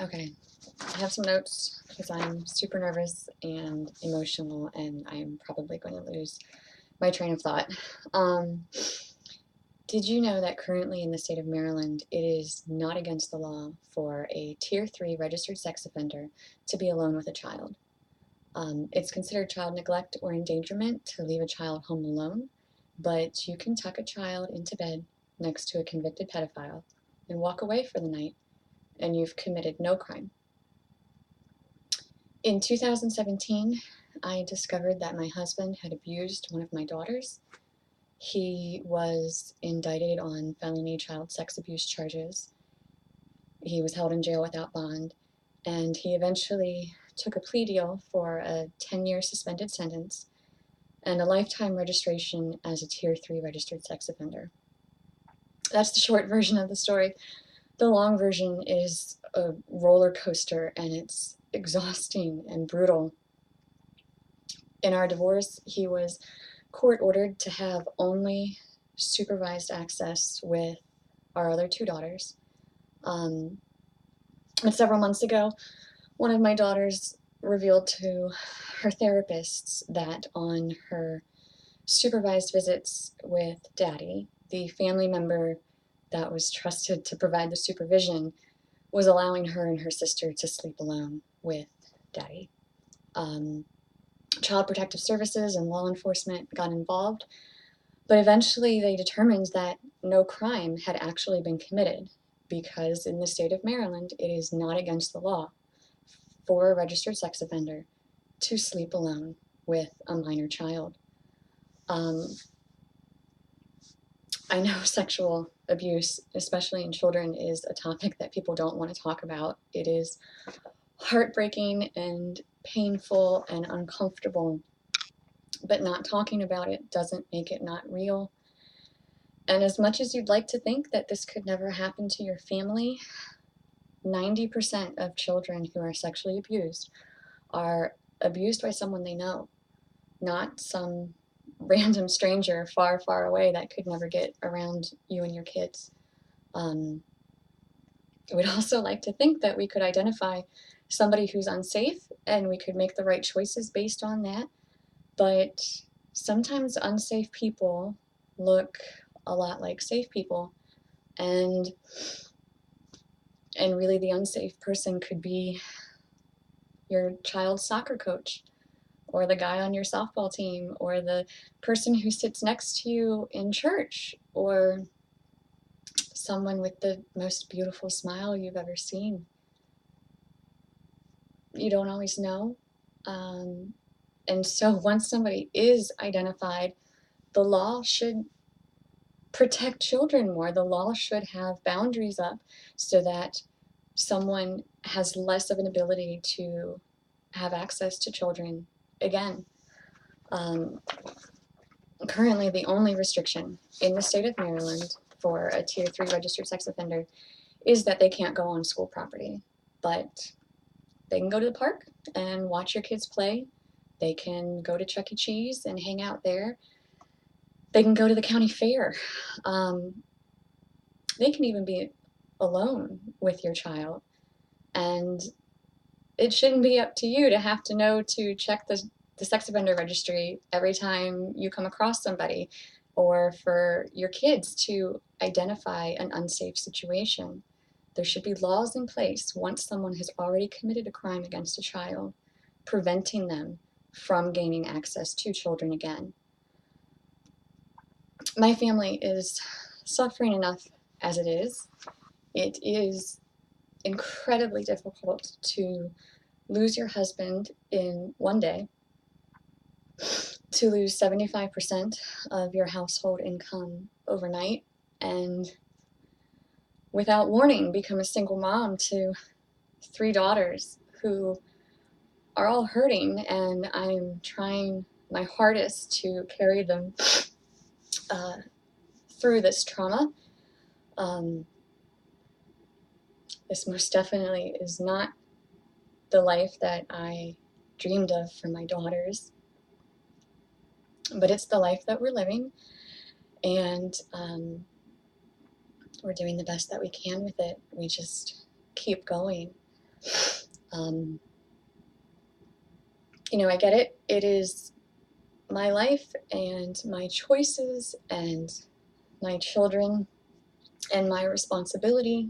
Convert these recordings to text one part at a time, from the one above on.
Okay, I have some notes because I'm super nervous and emotional, and I'm probably going to lose my train of thought. Um, did you know that currently in the state of Maryland, it is not against the law for a Tier 3 registered sex offender to be alone with a child? It's considered child neglect or endangerment to leave a child home alone, but you can tuck a child into bed next to a convicted pedophile and walk away for the night, and you've committed no crime. In 2017, I discovered that my husband had abused one of my daughters. He was indicted on felony child sex abuse charges. He was held in jail without bond, and he eventually took a plea deal for a 10-year suspended sentence and a lifetime registration as a Tier 3 registered sex offender. That's the short version of the story. The long version is a roller coaster, and it's exhausting and brutal. In our divorce, he was court ordered to have only supervised access with our other two daughters. But several months ago, one of my daughters revealed to her therapists that on her supervised visits with Daddy, the family member that was trusted to provide the supervision was allowing her and her sister to sleep alone with Daddy. Child Protective Services and law enforcement got involved, but eventually they determined that no crime had actually been committed because in the state of Maryland, it is not against the law for a registered sex offender to sleep alone with a minor child. I know sexual abuse, especially in children, is a topic that people don't want to talk about. It is heartbreaking and painful and uncomfortable, but not talking about it doesn't make it not real. And as much as you'd like to think that this could never happen to your family, 90% of children who are sexually abused are abused by someone they know, not some random stranger far, far away that could never get around you and your kids. We'd also like to think that we could identify somebody who's unsafe and we could make the right choices based on that. But sometimes unsafe people look a lot like safe people, and really the unsafe person could be your child's soccer coach, or the guy on your softball team, or the person who sits next to you in church, or someone with the most beautiful smile you've ever seen. You don't always know. And so once somebody is identified, the law should protect children more. The law should have boundaries up so that someone has less of an ability to have access to children again. Currently, the only restriction in the state of Maryland for a Tier 3 registered sex offender is that they can't go on school property. But they can go to the park and watch your kids play. They can go to Chuck E. Cheese and hang out there. They can go to the county fair. They can even be alone with your child. And it shouldn't be up to you to have to know to check the sex offender registry every time you come across somebody, or for your kids to identify an unsafe situation. There should be laws in place once someone has already committed a crime against a child, preventing them from gaining access to children again. My family is suffering enough as it is. It is incredibly difficult to lose your husband in one day, to lose 75% of your household income overnight, and without warning become a single mom to 3 daughters who are all hurting, and I'm trying my hardest to carry them through this trauma. This most definitely is not the life that I dreamed of for my daughters, but it's the life that we're living, and we're doing the best that we can with it. We just keep going. You know, I get it. It is my life and my choices and my children and my responsibility.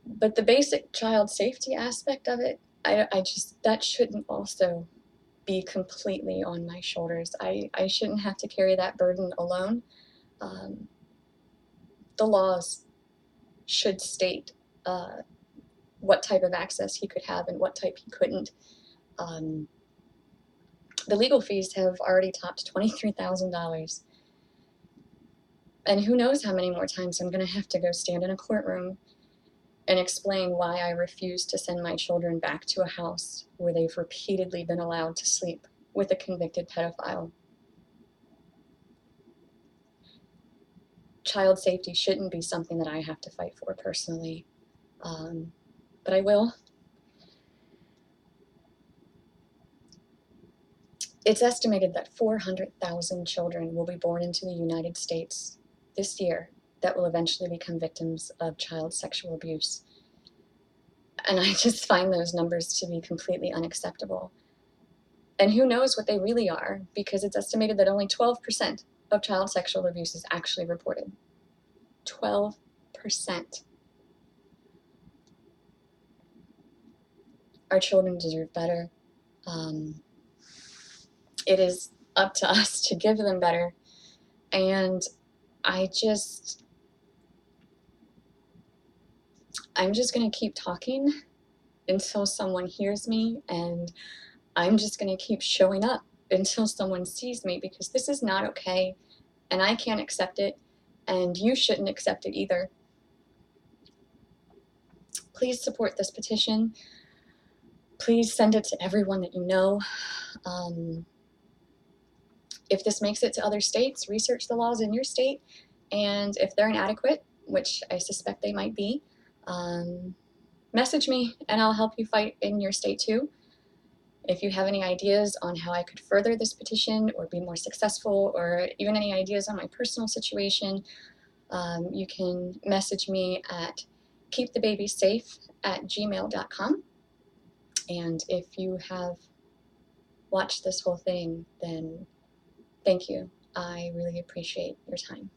But the basic child safety aspect of it, I just, that shouldn't also be completely on my shoulders. I shouldn't have to carry that burden alone. Um, the laws should state what type of access he could have and what type he couldn't. Um, the legal fees have already topped $23,000. And who knows how many more times I'm going to have to go stand in a courtroom and explain why I refuse to send my children back to a house where they've repeatedly been allowed to sleep with a convicted pedophile. Child safety shouldn't be something that I have to fight for personally, but I will. It's estimated that 400,000 children will be born into the United States this year that will eventually become victims of child sexual abuse. And I just find those numbers to be completely unacceptable. And who knows what they really are, because it's estimated that only 12% of child sexual abuse is actually reported. 12%. Our children deserve better. It is up to us to give them better. And I'm just going to keep talking until someone hears me, and I'm just going to keep showing up until someone sees me, because this is not okay, and I can't accept it, and you shouldn't accept it either. Please support this petition. Please send it to everyone that you know. If this makes it to other states, research the laws in your state, and if they're inadequate, which I suspect they might be, message me and I'll help you fight in your state too. If you have any ideas on how I could further this petition or be more successful, or even any ideas on my personal situation, you can message me at keepthebabysafe@gmail.com. And if you have watched this whole thing, then thank you. I really appreciate your time.